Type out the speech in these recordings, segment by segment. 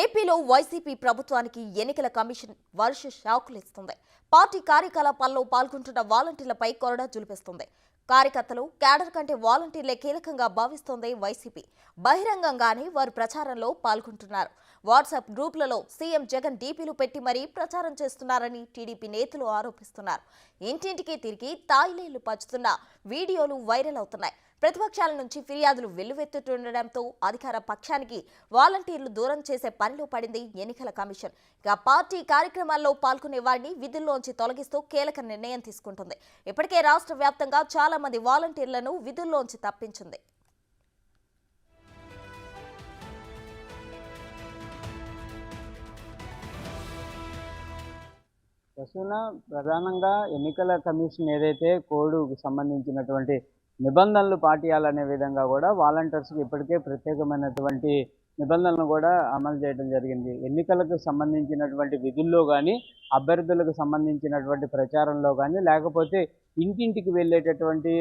ఏపీలో వైసీపీ ప్రభుత్వానికి ఎన్నికల కమిషన్ వరుస షాకులిస్తుంది. పార్టీ కార్యకలాపాల్లో పాల్గొంటున్న వాలంటీర్లపై కొరడా జులిపిస్తుంది. కార్యకర్తలు, క్యాడర్ కంటే వాలంటీర్లే కీలకంగా భావిస్తోంది వైసీపీ. బహిరంగంగానే వారు ప్రచారంలో పాల్గొంటున్నారు. వాట్సాప్ గ్రూపులలో సీఎం జగన్ డీపీలు పెట్టి మరీ ప్రచారం చేస్తున్నారని టీడీపీ నేతలు ఆరోపిస్తున్నారు. ఇంటింటికి తిరిగి తాయిలేళ్లు పంచుతున్న వీడియోలు వైరల్ అవుతున్నాయి. ప్రతిపక్షాల నుంచి ఫిర్యాదులు వెల్లువెత్తుతుండటంతో అధికార పక్షానికి వాలంటీర్లు దూరం చేసే పనిలో పడింది ఎన్నికల కమిషన్. ఇక పార్టీ కార్యక్రమాల్లో పాల్గొనే వారిని విధుల్లోంచి తొలగిస్తూ కీలక నిర్ణయం తీసుకుంటుంది. ఇప్పటికే రాష్ట్ర వ్యాప్తంగా చాలా మంది వాలంటీర్లను విధుల్లోంచి తప్పించింది. ప్రధానంగా ఎన్నికల కమిషన్ ఏదైతే కోడ్కు సంబంధించినటువంటి నిబంధనలు పాటించాలనే విధంగా కూడా వాలంటీర్స్కి ఇప్పటికే ప్రత్యేకమైనటువంటి నిబంధనలను కూడా అమలు చేయడం జరిగింది. ఎన్నికలకు సంబంధించినటువంటి విధుల్లో కానీ, అభ్యర్థులకు సంబంధించినటువంటి ప్రచారంలో కానీ, లేకపోతే ఇంటింటికి వెళ్ళేటటువంటి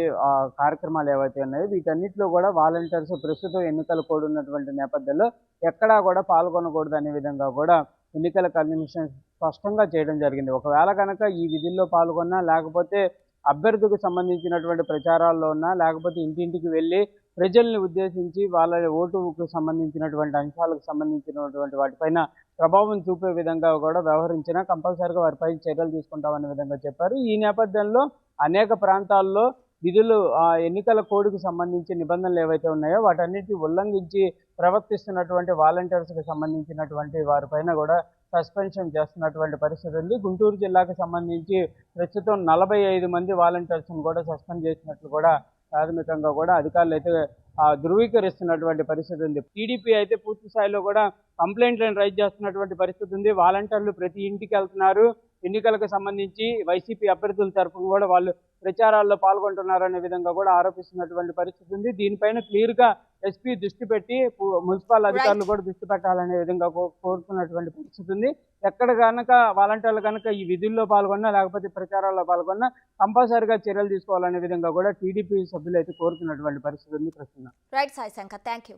కార్యక్రమాలు ఏవైతే ఉన్నాయో వీటన్నిటిలో కూడా వాలంటీర్స్ ప్రస్తుతం ఎన్నికల కోడ్ ఉన్నటువంటి నేపథ్యంలో ఎక్కడా కూడా పాల్గొనకూడదు అనే విధంగా కూడా ఎన్నికల కమిషన్ స్పష్టంగా చేయడం జరిగింది. ఒకవేళ కనుక ఈ విధుల్లో పాల్గొన్నా, లేకపోతే అభ్యర్థికి సంబంధించినటువంటి ప్రచారాల్లో ఉన్నా, లేకపోతే ఇంటింటికి వెళ్ళి ప్రజల్ని ఉద్దేశించి వాళ్ళ ఓటుకు సంబంధించినటువంటి అంశాలకు సంబంధించినటువంటి వాటిపైన ప్రభావం చూపే విధంగా కూడా వ్యవహరించినా కంపల్సరీగా వారిపై చర్యలు తీసుకుంటామనే విధంగా చెప్పారు. ఈ నేపథ్యంలో అనేక ప్రాంతాల్లో విధులు ఎన్నికల కోడ్కు సంబంధించి నిబంధనలు ఏవైతే ఉన్నాయో వాటన్నిటిని ఉల్లంఘించి ప్రవర్తిస్తున్నటువంటి వాలంటీర్స్కి సంబంధించినటువంటి వారిపైన కూడా సస్పెన్షన్ చేస్తున్నటువంటి పరిస్థితి ఉంది. గుంటూరు జిల్లాకు సంబంధించి ప్రస్తుతం 45 మంది వాలంటీర్స్ను కూడా సస్పెండ్ చేసినట్లు కూడా ప్రాథమికంగా కూడా అధికారులు అయితే ధృవీకరిస్తున్నటువంటి పరిస్థితి ఉంది. టీడీపీ అయితే పూర్తి స్థాయిలో కూడా కంప్లైంట్లను రైజ్ చేస్తున్నటువంటి పరిస్థితి ఉంది. వాలంటీర్లు ప్రతి ఇంటికి వెళ్తున్నారు. ఎన్నికలకు సంబంధించి వైసీపీ అభ్యర్థుల తరఫున కూడా వాళ్ళు ప్రచారాల్లో పాల్గొంటున్నారనే విధంగా కూడా ఆరోపిస్తున్నటువంటి పరిస్థితి ఉంది. దీనిపైన క్లియర్గా ఎస్పీ దృష్టి పెట్టి మున్సిపల్ అధికారులు కూడా దృష్టి పెట్టాలనే విధంగా కోరుతున్నటువంటి పరిస్థితి ఉంది. ఎక్కడ కనుక వాలంటీర్లు కనుక ఈ విధుల్లో పాల్గొన్నా, లేకపోతే ప్రచారాల్లో పాల్గొన్నా కంపల్సరీగా చర్యలు తీసుకోవాలనే విధంగా కూడా టీడీపీ సభ్యులు అయితే కోరుతున్నటువంటి పరిస్థితి ఉంది. ప్రస్తుతం right Sai Shankar, thank you.